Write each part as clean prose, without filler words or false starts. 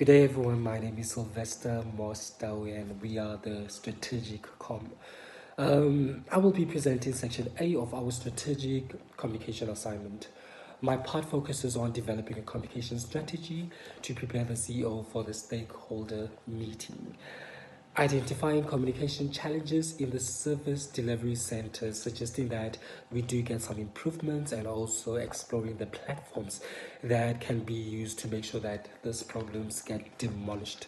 Good day, everyone. My name is Sylvester Mostawi, and we are the Strategic Com. I will be presenting section A of our strategic communication assignment. My part focuses on developing a communication strategy to prepare the CEO for the stakeholder meeting. Identifying communication challenges in the service delivery center, suggesting that we do get some improvements, and also exploring the platforms that can be used to make sure that these problems get demolished.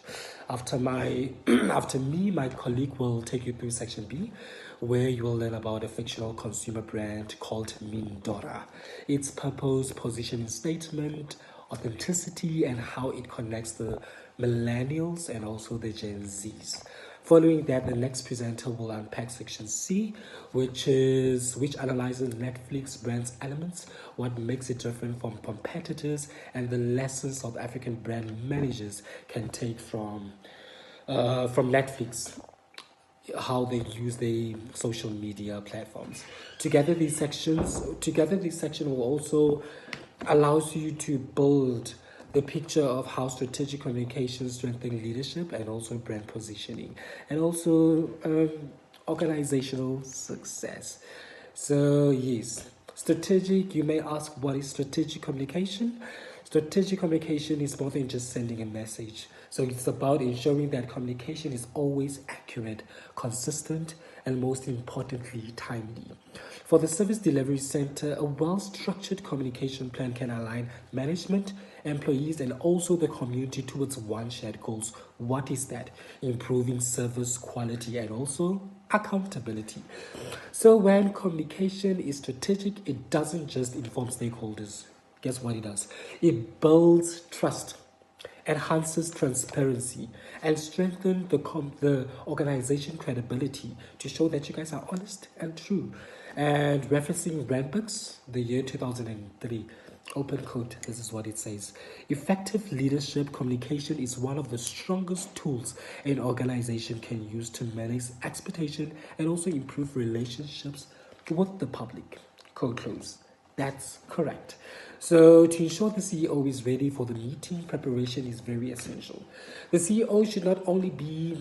After me, my colleague will take you through section B, where you will learn about a fictional consumer brand called Mindora, its purpose, positioning statement, authenticity, and how it connects the millennials and also the Gen Zs. Following that, the next presenter will unpack section C, which analyzes Netflix brand's elements, what makes it different from competitors, and the lessons South African brand managers can take from Netflix, how they use the social media platforms. Together, these sections will also allows you to build the picture of how strategic communication strengthens leadership and also brand positioning, and also organizational success. So yes, strategic. You may ask, what is strategic communication? Strategic communication is more than just sending a message. So it's about ensuring that communication is always accurate, consistent, and most importantly, timely. For the service delivery center, a well-structured communication plan can align management, employees, and also the community towards one shared goals. What is that? Improving service quality and also accountability. So when communication is strategic, it doesn't just inform stakeholders. Guess what it does? It builds trust, enhances transparency, and strengthens the organization credibility to show that you guys are honest and true. And referencing brand books, the year 2003, open quote, this is what it says: effective leadership communication is one of the strongest tools an organization can use to manage expectation and also improve relationships with the public. Quote close. That's correct. So to ensure the CEO is ready for the meeting, preparation is very essential. The CEO should not only be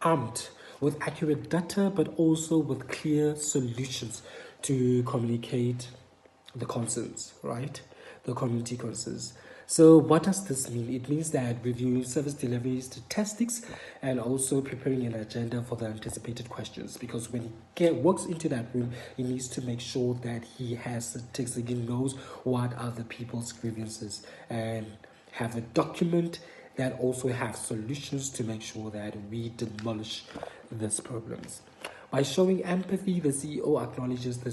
armed with accurate data, but also with clear solutions to communicate the concerns, right? The community concerns. So what does this mean? It means that reviewing service delivery statistics and also preparing an agenda for the anticipated questions. Because when he walks into that room, he needs to make sure that he has statistics, he knows what are the people's grievances, and have a document that also have solutions to make sure that we demolish these problems. By showing empathy, the CEO acknowledges the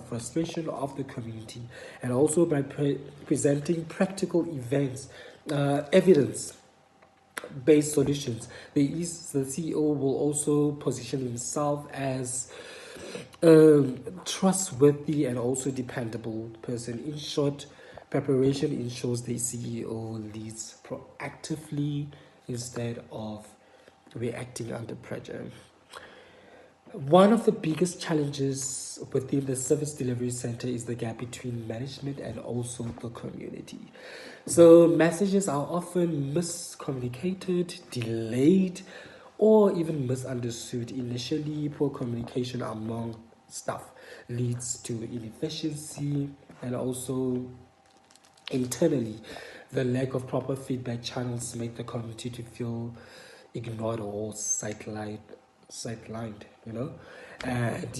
frustration of the community, and also by presenting practical events, evidence-based solutions, the CEO will also position himself as a trustworthy and also dependable person. In short, preparation ensures the CEO leads proactively instead of reacting under pressure. One of the biggest challenges within the service delivery center is the gap between management and also the community. So messages are often miscommunicated, delayed, or even misunderstood. Initially, poor communication among staff leads to inefficiency, and also internally, the lack of proper feedback channels make the community to feel ignored or sidelined, and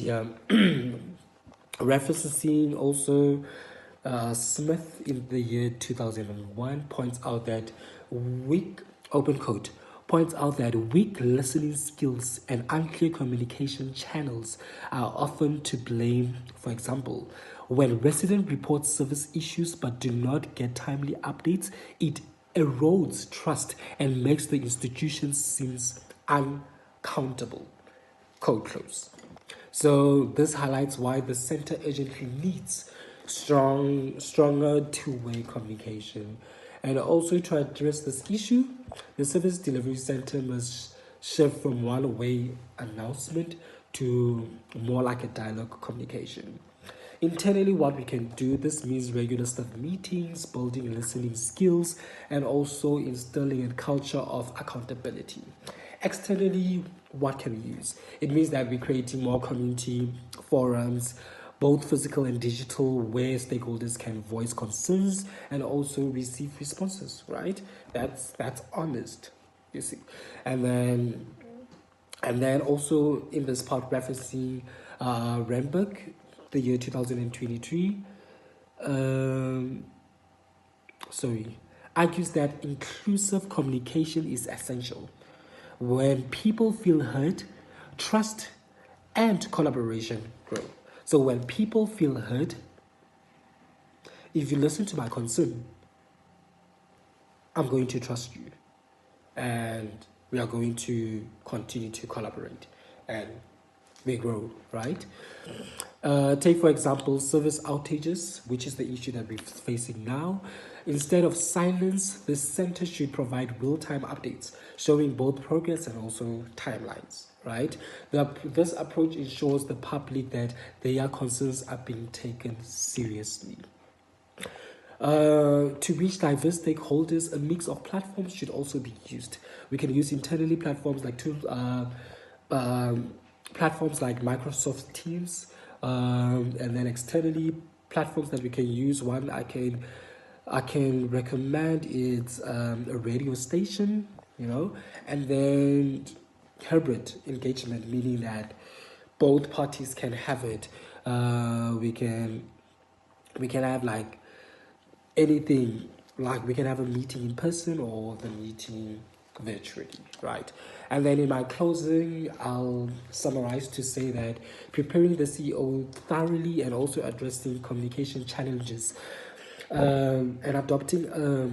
referencing also Smith in the year 2001 points out that weak open quote points out that weak listening skills and unclear communication channels are often to blame. For example, when residents report service issues but do not get timely updates, it erodes trust and makes the institution seem uncountable. Code close. So this highlights why the center urgently needs stronger two-way communication. And also, to address this issue, the service delivery center must shift from one-way announcement to more like a dialogue communication. Internally, what we can do, this means regular staff meetings, building listening skills, and also instilling a culture of accountability. Externally, what can we use? It means that we're creating more community forums, both physical and digital, where stakeholders can voice concerns and also receive responses, right? That's honest, you see. And then also in this part referencing Renberg, the year 2023, argues that inclusive communication is essential. When people feel heard, trust and collaboration grow. So when people feel heard, if you listen to my concern, I'm going to trust you. And we are going to continue to collaborate. And we grow, right? Take, for example, service outages, which is the issue that we're facing now. Instead of silence, the center should provide real-time updates, showing both progress and also timelines, right? This approach ensures the public that their concerns are being taken seriously. To reach diverse stakeholders, a mix of platforms should also be used. We can use internally platforms like platforms like Microsoft Teams, and then externally platforms that we can use. One I can recommend is a radio station, and then hybrid engagement, meaning that both parties can have it. We can have like anything, like we can have a meeting in person or the meeting virtually, right? And then in my closing, I'll summarize to say that preparing the CEO thoroughly and also addressing communication challenges and adopting a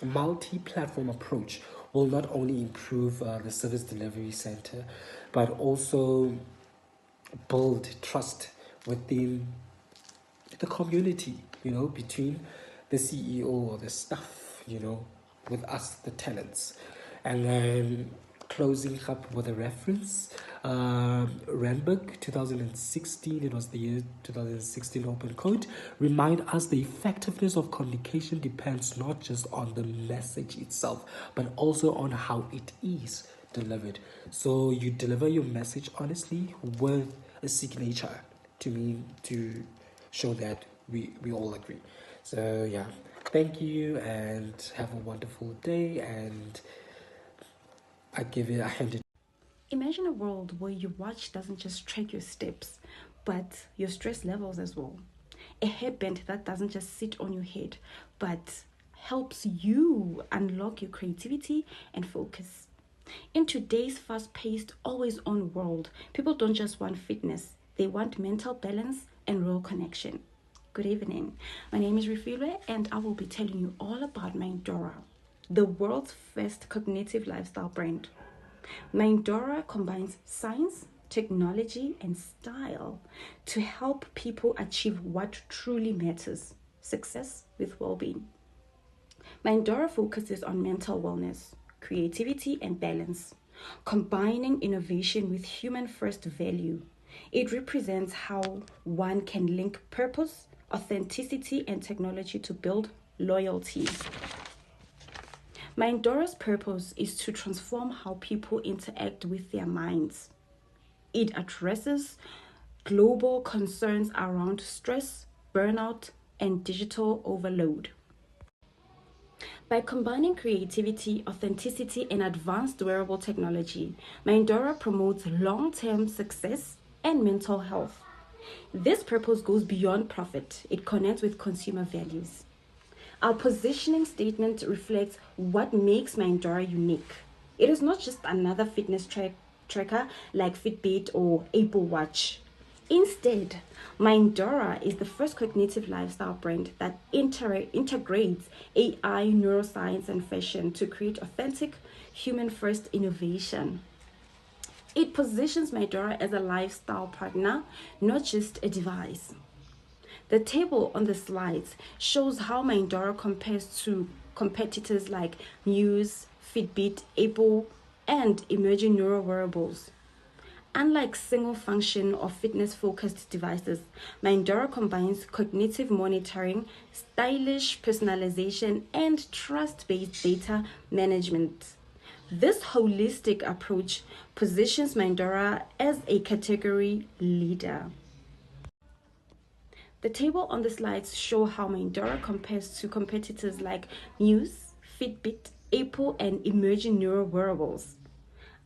multi-platform approach will not only improve the service delivery center, but also build trust within the community, between the CEO or the staff, with us, the tenants. And then closing up with a reference, Renberg 2016, it was the year 2016 Open Code, remind us the effectiveness of communication depends not just on the message itself, but also on how it is delivered. So you deliver your message honestly with a signature to show that we all agree. So yeah, thank you and have a wonderful day, and I hand it. Imagine a world where your watch doesn't just track your steps, but your stress levels as well. A hairband that doesn't just sit on your head, but helps you unlock your creativity and focus. In today's fast paced, always on world, people don't just want fitness, they want mental balance and real connection. Good evening. My name is Refilwe, and I will be telling you all about Mindora, the world's first cognitive lifestyle brand. Mindora combines science, technology, and style to help people achieve what truly matters: success with well being. Mindora focuses on mental wellness, creativity, and balance, combining innovation with human first value. It represents how one can link purpose, authenticity, and technology to build loyalty. Mindora's purpose is to transform how people interact with their minds. It addresses global concerns around stress, burnout, and digital overload. By combining creativity, authenticity, and advanced wearable technology, Mindora promotes long-term success and mental health. This purpose goes beyond profit. It connects with consumer values. Our positioning statement reflects what makes Mindora unique. It is not just another fitness tracker like Fitbit or Apple Watch. Instead, Mindora is the first cognitive lifestyle brand that integrates AI, neuroscience, and fashion to create authentic, human-first innovation. It positions Mindora as a lifestyle partner, not just a device. The table on the slides shows how Mindora compares to competitors like Muse, Fitbit, Apple, and emerging neuro wearables. Unlike single-function or fitness-focused devices, Mindora combines cognitive monitoring, stylish personalization, and trust-based data management. This holistic approach positions Mindora as a category leader. The table on the slides show how Mindora compares to competitors like Muse, Fitbit, Apple, and emerging neuro wearables.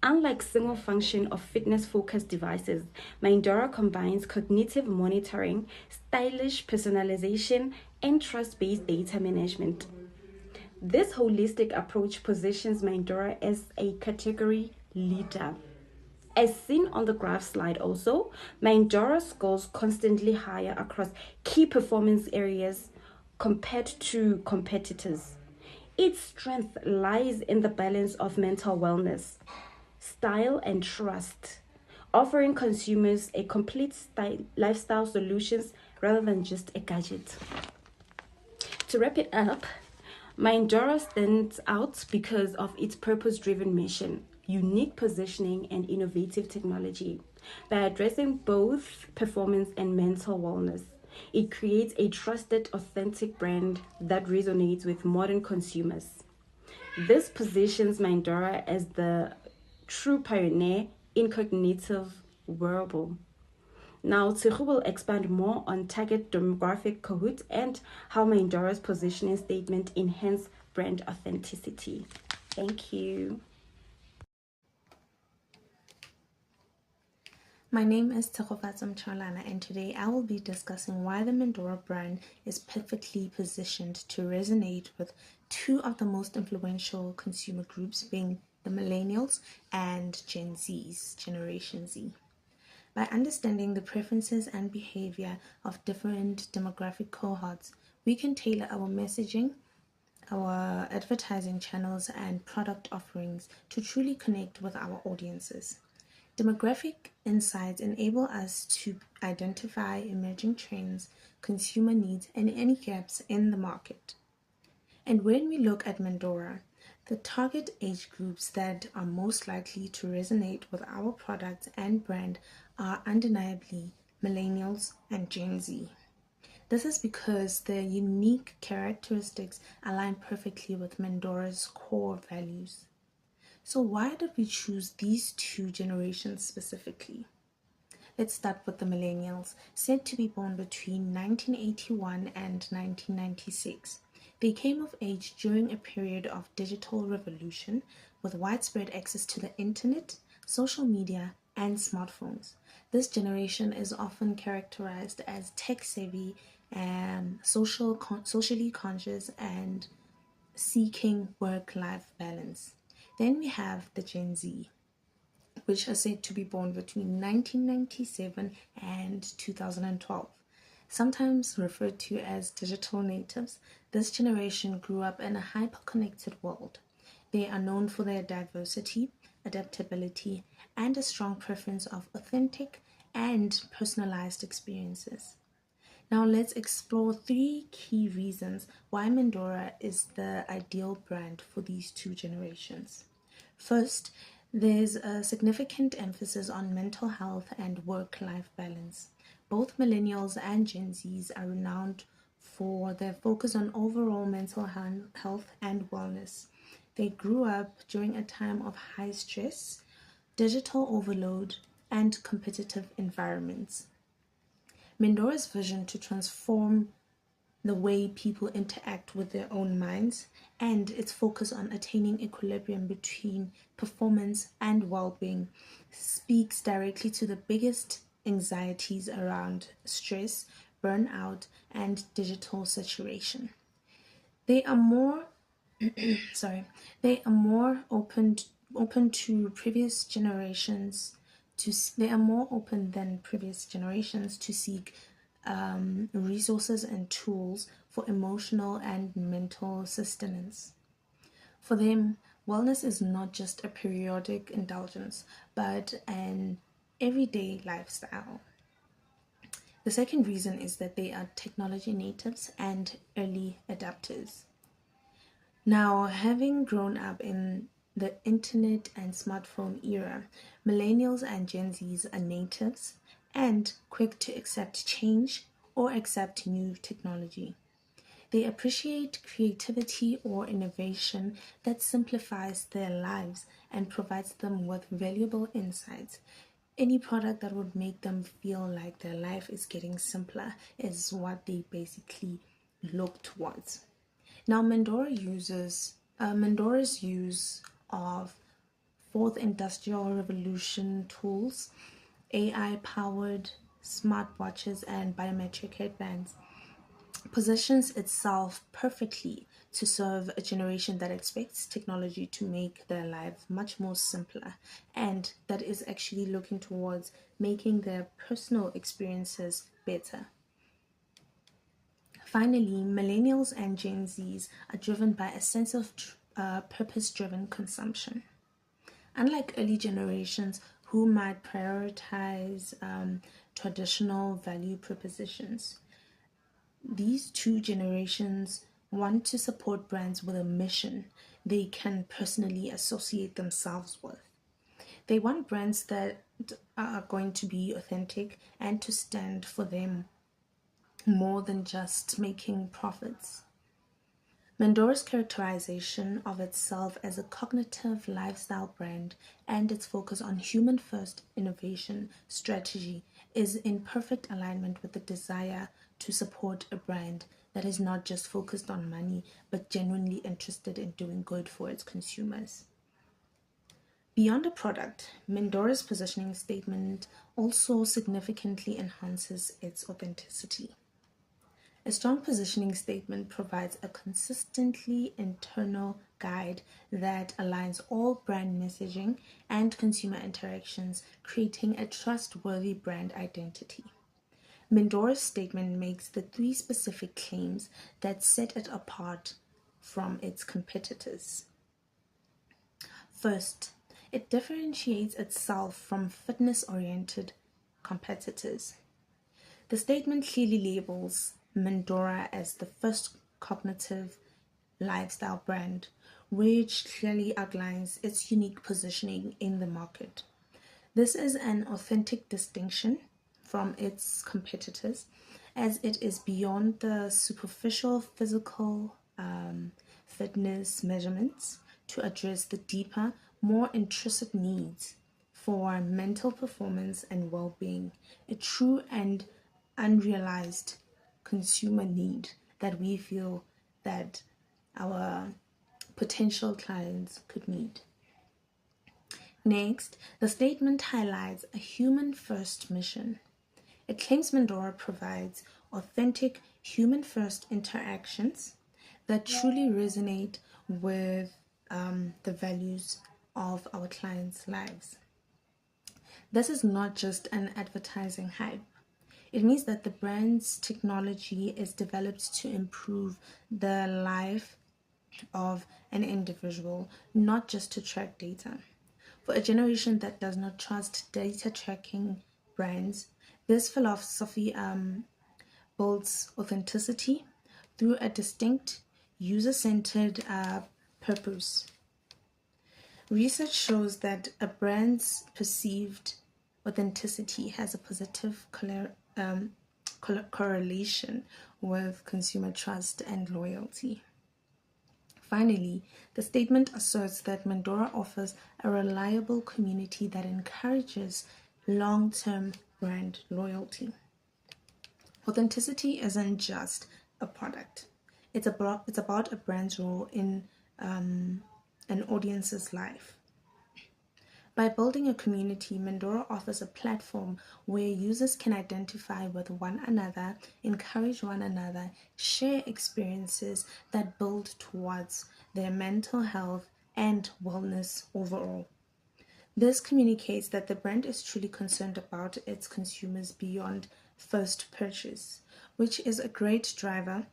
Unlike single-function or fitness-focused devices, Mindora combines cognitive monitoring, stylish personalization, and trust-based data management. This holistic approach positions Mindora as a category leader. As seen on the graph slide also, Mindora scores constantly higher across key performance areas compared to competitors. Its strength lies in the balance of mental wellness, style, and trust, offering consumers a complete lifestyle solutions rather than just a gadget. To wrap it up, Mindora stands out because of its purpose-driven mission, unique positioning, and innovative technology. By addressing both performance and mental wellness, it creates a trusted, authentic brand that resonates with modern consumers. This positions Mindora as the true pioneer in cognitive wearable. Now, Tsechu will expand more on target demographic Kahoot and how Mindora's positioning statement enhance brand authenticity. Thank you. My name is Tsechofatsum Charlana, and today I will be discussing why the Mindora brand is perfectly positioned to resonate with two of the most influential consumer groups, being the millennials and Gen Z's, Generation Z. By understanding the preferences and behavior of different demographic cohorts, we can tailor our messaging, our advertising channels, and product offerings to truly connect with our audiences. Demographic insights enable us to identify emerging trends, consumer needs, and any gaps in the market. And when we look at Mindora, the target age groups that are most likely to resonate with our products and brand are undeniably millennials and Gen Z. This is because their unique characteristics align perfectly with Mindora's core values. So why did we choose these two generations specifically? Let's start with the millennials, said to be born between 1981 and 1996. They came of age during a period of digital revolution with widespread access to the internet, social media, and smartphones. This generation is often characterized as tech-savvy, socially conscious, and seeking work-life balance. Then we have the Gen Z, which are said to be born between 1997 and 2012. Sometimes referred to as digital natives, this generation grew up in a hyper-connected world. They are known for their diversity, adaptability, and a strong preference of authentic and personalized experiences. Now let's explore 3 key reasons why Mindora is the ideal brand for these two generations. First, there's a significant emphasis on mental health and work-life balance. Both millennials and Gen Zs are renowned for their focus on overall mental health and wellness. They grew up during a time of high stress, digital overload, and competitive environments. Mindora's vision to transform the way people interact with their own minds and its focus on attaining equilibrium between performance and well-being speaks directly to the biggest anxieties around stress, burnout, and digital saturation. They are more open to previous generations they are more open than previous generations to seek resources and tools for emotional and mental sustenance. For them, wellness is not just a periodic indulgence, but an everyday lifestyle. The second reason is that they are technology natives and early adapters. Now, having grown up in the internet and smartphone era, millennials and Gen Zs are natives and quick to accept change or accept new technology. They appreciate creativity or innovation that simplifies their lives and provides them with valuable insights. Any product that would make them feel like their life is getting simpler is what they basically look towards. Now, Mendora's use of fourth industrial revolution tools, AI-powered smartwatches, and biometric headbands positions itself perfectly to serve a generation that expects technology to make their lives much more simpler and that is actually looking towards making their personal experiences better. Finally, millennials and Gen Zs are driven by a sense of purpose-driven consumption. Unlike early generations who might prioritize traditional value propositions, these two generations want to support brands with a mission they can personally associate themselves with. They want brands that are going to be authentic and to stand for them more than just making profits. Mendora's characterization of itself as a cognitive lifestyle brand and its focus on human-first innovation strategy is in perfect alignment with the desire to support a brand that is not just focused on money but genuinely interested in doing good for its consumers. Beyond a product, Mendora's positioning statement also significantly enhances its authenticity. A strong positioning statement provides a consistently internal guide that aligns all brand messaging and consumer interactions, creating a trustworthy brand identity. Mendora's statement makes the three specific claims that set it apart from its competitors. First, it differentiates itself from fitness-oriented competitors. The statement clearly labels Mendora as the first cognitive lifestyle brand, which clearly outlines its unique positioning in the market. This is an authentic distinction from its competitors, as it is beyond the superficial physical fitness measurements to address the deeper, more intrusive needs for mental performance and well-being, a true and unrealized consumer need that we feel that our potential clients could need. Next, the statement highlights a human-first mission. It claims Mendora provides authentic human-first interactions that truly resonate with the values of our clients' lives. This is not just an advertising hype. It means that the brand's technology is developed to improve the life of an individual, not just to track data. For a generation that does not trust data tracking brands, this philosophy builds authenticity through a distinct, user-centered purpose. Research shows that a brand's perceived authenticity has a positive correlation with consumer trust and loyalty. Finally, the statement asserts that Mendora offers a reliable community that encourages long-term brand loyalty. Authenticity isn't just a product. It's about a brand's role in an audience's life. By building a community, Mendora offers a platform where users can identify with one another, encourage one another, share experiences that build towards their mental health and wellness overall. This communicates that the brand is truly concerned about its consumers beyond first purchase, which is a great driver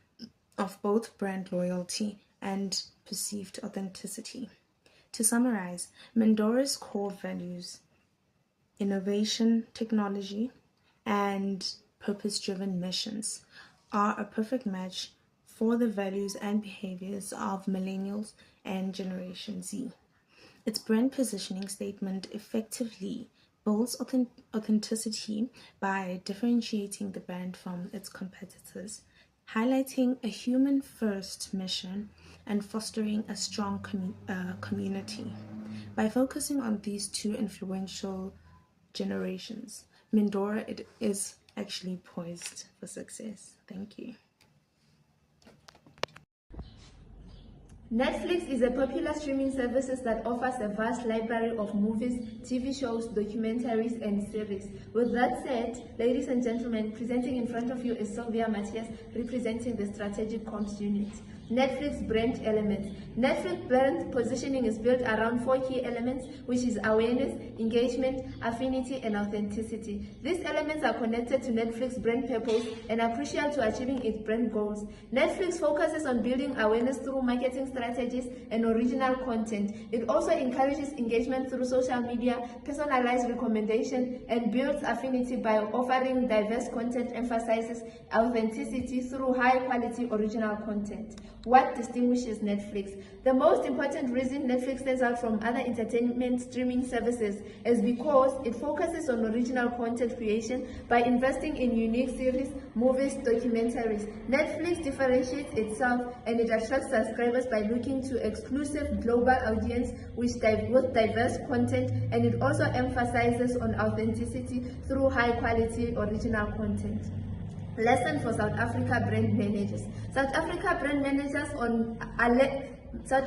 of both brand loyalty and perceived authenticity. To summarize, Mendora's core values, innovation, technology, and purpose-driven missions, are a perfect match for the values and behaviors of millennials and Generation Z. Its brand positioning statement effectively builds authenticity by differentiating the brand from its competitors, highlighting a human-first mission and fostering a strong community. By focusing on these two influential generations, Mindora is actually poised for success. Thank you. Netflix is a popular streaming service that offers a vast library of movies, TV shows, documentaries, and series. With that said, ladies and gentlemen, presenting in front of you is Sylvia Matthias, representing the Strategic Comms Unit. Netflix brand elements. Netflix brand positioning is built around 4 key elements, which is awareness, engagement, affinity, and authenticity. These elements are connected to Netflix brand purpose and are crucial to achieving its brand goals. Netflix focuses on building awareness through marketing strategies and original content. It also encourages engagement through social media, personalized recommendation, and builds affinity by offering diverse content, emphasizes authenticity through high-quality original content. What distinguishes Netflix? The most important reason Netflix stands out from other entertainment streaming services is because it focuses on original content creation by investing in unique series, movies, documentaries. Netflix differentiates itself and it attracts subscribers by looking to exclusive global audience with diverse content, and it also emphasizes on authenticity through high-quality original content. Lesson for South Africa brand managers. South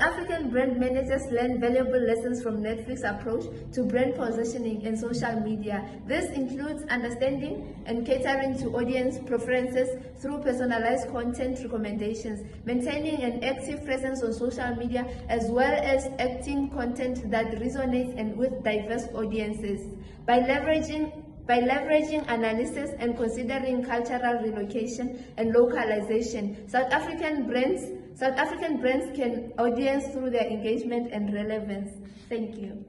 African brand managers learn valuable lessons from Netflix's approach to brand positioning and social media. This includes understanding and catering to audience preferences through personalized content recommendations, maintaining an active presence on social media, as well as acting content that resonates and with diverse audiences. By leveraging analysis and considering cultural relocation and localization, South African brands can audience through their engagement and relevance. Thank you.